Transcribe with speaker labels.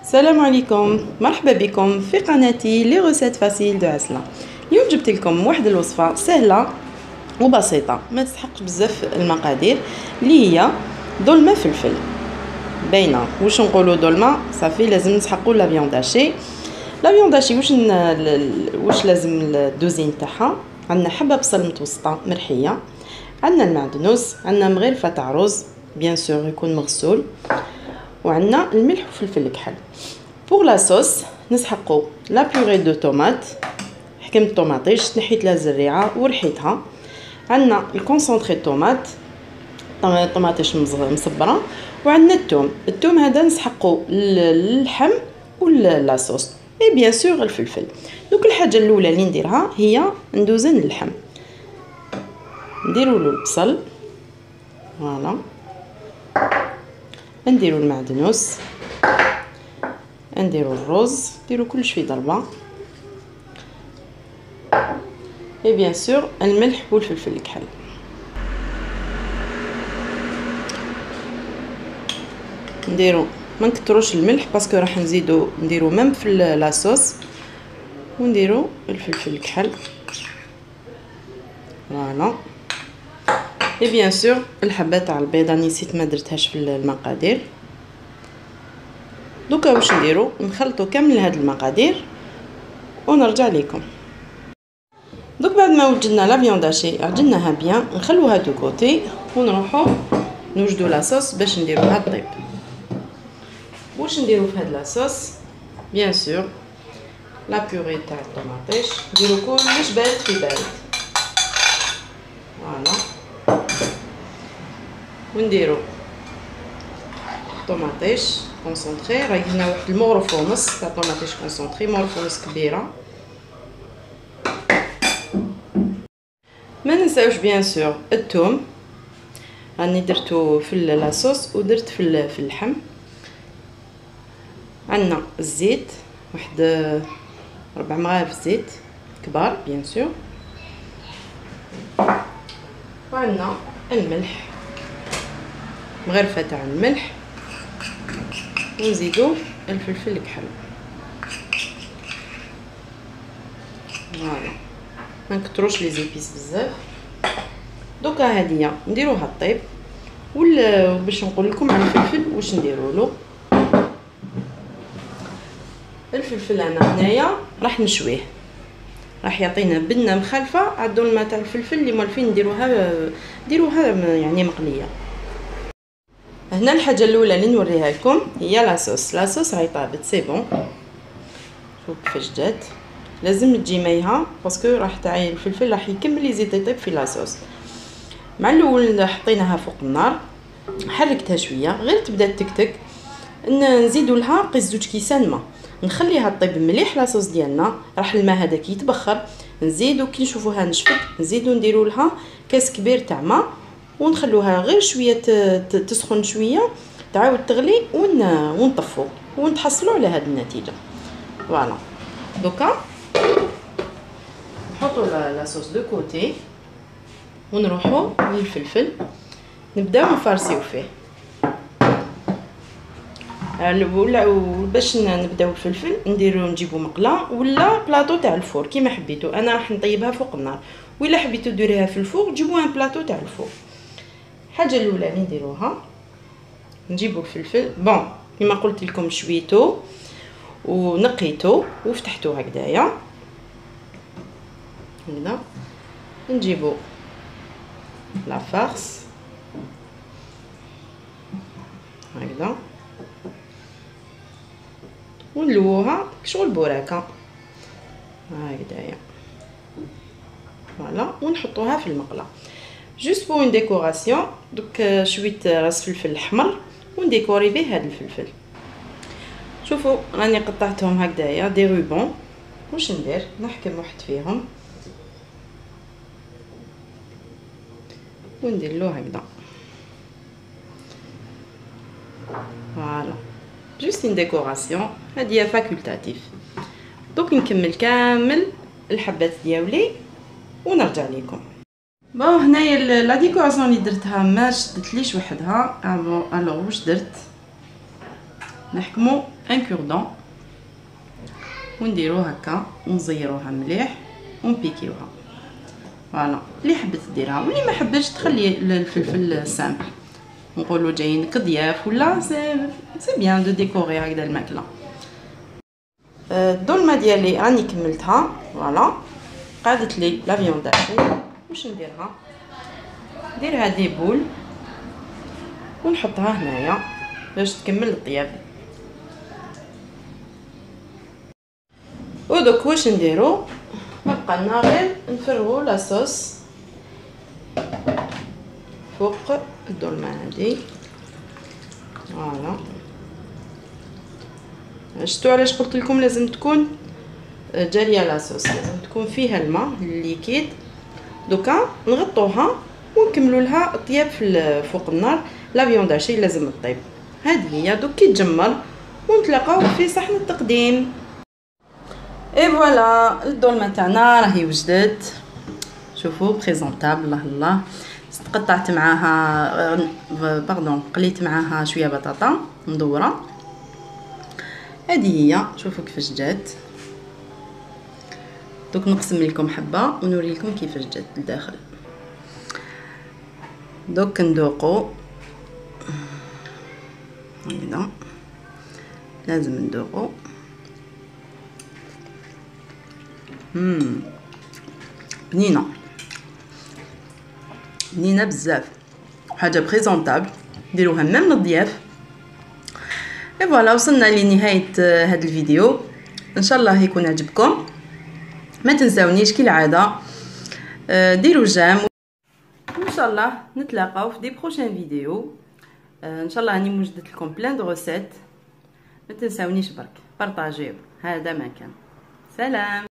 Speaker 1: السلام عليكم، مرحبا بكم في قناتي لي روسيت فاسيل دو عسلة. اليوم جبت لكم واحد الوصفه سهله وبسيطه ما تستحقش بزاف المقادير، اللي هي دولمه فلفل. باينه واش نقولوا دولمه صافي لازم نسحقوا لا فيونداشي. لا فيونداشي واش لازم الدوزين تاعها. عندنا حبه بصل متوسطه مرحيه، عندنا المعدنوس، عندنا مغرفه تاع رز بيان سور يكون مغسول، وعندنا الملح وفلفل الكحل. بور لا صوص نسحقوا لا بيوري دو طوماط، حكمت الطوماطيش تنحيت لها الزريعه ورحيتها. عندنا الكونسونطري طوماط، طوماطيش مصبره، وعندنا الثوم هذا نسحقوا اللحم ولا صوص اي بيان سور الفلفل. دوك الحاجه الاولى اللي نديرها هي ندوزن اللحم، نديروا له البصل فوالا، نديروا المعدنوس، نديروا الرز، نديروا كلش في ضربه، اي بيان سور الملح والفلفل الكحل. نديروا ما نكتروش الملح باسكو راح نزيدو نديروا ميم في لاصوص، ونديروا الفلفل الكحل فوالا. اي بيان سور الحبه تاع البيضه نسيت ما درتهاش في المقادير. دوكا واش نديروا نخلطوا كامل هاد المقادير ونرجع لكم. دوك بعد ما وجدنا لا فيونداشي عجناها بيان نخلوها دو كوتي ونروحوا نوجدوا لاصوص باش نديروها طيب. واش نديروا في هاد لاصوص بيان سور لا بيوري تاع الطوماطيش، نديروا كلش بارد في بارد فوالا، ونديروا طوماطيش كونسونطري، راهي هنا واحد المغرف ونص تاع طوماطيش كونسونطري، مغرف ونص كبيره. ما ننساوش بيان سور الثوم، راني درتو في لاصوص ودرت في اللحم. عندنا الزيت واحد 4 مغارف زيت كبار بيان سور، وعندنا الملح مغرفه تاع الملح، ونزيدو الفلفل الكحل فوالا، ما نكتروش لي زيبيس بزاف. دوكا هاديه نديروها طيب، ولا باش نقول لكم على الفلفل واش نديروا له. الفلفل انا هنايا راح نشويه، راح يعطينا بنه مخالفه على الدولمه تاع الفلفل اللي مالفين نديروها يعني مقليه. هنا الحاجه الاولى اللي نوريها لكم هي لاصوص راهي طابت سي بون. شوف كيفاش جات، لازم تجي مايها باسكو راح تاعي الفلفل راح يكمل يزيد يطيب في لاصوص. مع الاول حطيناها فوق النار، حركتها شويه غير تبدا تكتك، نزيدوا لها قيس 2 كيسان ما، نخليها طيب مليح لاصوص ديالنا، راح الماء هذاك يتبخر، نزيدو كي نشوفوها نشفت نزيدو نديروا لها كاس كبير تاع ماء، ونخلوها غير شويه تسخن شويه، تعاود تغلي ونطفو ونتحصلوا على هذه النتيجه فوالا. دوكا نحطوا لاصوص دو كوتي ونروحوا للفلفل نبداو نفرسيو فيه. ولا باش نبداو الفلفل نجيبو مقله ولا بلاطو تاع الفور كيما حبيتو، انا راح نطيبها فوق النار، ولا حبيتو ديروها في الفور جيبوا ان بلاطو تاع الفور. الحاجه الاولى اللي نديروها نجيبو الفلفل بون كيما قلت لكم شويتو ونقيتو وفتحتو هكذايا هنا. نجيبو لا فارس هكذا ونلوها شغل بوراكه هكذايا فوالا، ونحطوها في المقله جوست بو اون ديكوراسيون. دوك شويه راس فلفل احمر ونديكوري به هذا الفلفل. شوفوا راني قطعتهم هكذايا دي روبون. واش ندير نحكم واحد فيهم وندير له هكذا فوالا، جوست اون ديكوراسيون هادي فاكولتاتيف. دوك نكمل كامل الحبات ديالي ونرجع لكم. بون هنايا لا ديكوراسيون اللي درتها ما شدتليش وحدها. الوغ واش درت نحكمو ان كوردون ونديروه هكا ونزيروها مليح ونبيكيوها. فوالا اللي حبت ديرها واللي ما حبتش تخلي الفلفل سامبل، نقولوا جايين كضياف ولا سي بيان دو ديكوري هكذا الماكله. الدولمه ديالي راني كملتها. فوالا قادت لي لا فيوند هاشي. واش نديرها؟ نديرها دي بول ونحطها هنايا باش تكمل الطياب. ودوك واش نديرو؟ ما بقى لنا غير نفرغو لاصوص فوق الدولمه هادي. فوالا شفتوا علاش قلت لكم لازم تكون جاريه لاصوص، لازم تكون فيها الماء الليكيد. دوكا نغطوها ونكملوا لها الطياب فوق النار. لا فيوند هاشي لازم تطيب. هذه هي دوك كي تجمر ونتلاقاو في صحن التقديم. اي فوالا الدولمه تاعنا راهي وجدت، شوفوا بريزونطابل. الله الله قطعت معاها باردون قليت معاها شويه بطاطا مدوره. هذه هي شوفوا كيفاش جات. دوك نقسم لكم حبه ونوري لكم كيفاش جات لداخل. دوك ندوقو هكذا، لازم ندوقو. بنينه بنينه بزاف، حاجه بريزونطابل ديروها ميم للضياف. اي فوالا وصلنا لنهايه هذا الفيديو، ان شاء الله يكون عجبكم. ما تنساونيش كالعاده ديروا جيم، ان شاء الله نتلاقاو في دي بروشين فيديو. ان شاء الله راني موجدت لكم بلان دو روسيت. ما تنساونيش برك بارطاجيو. هذا ما كان. سلام.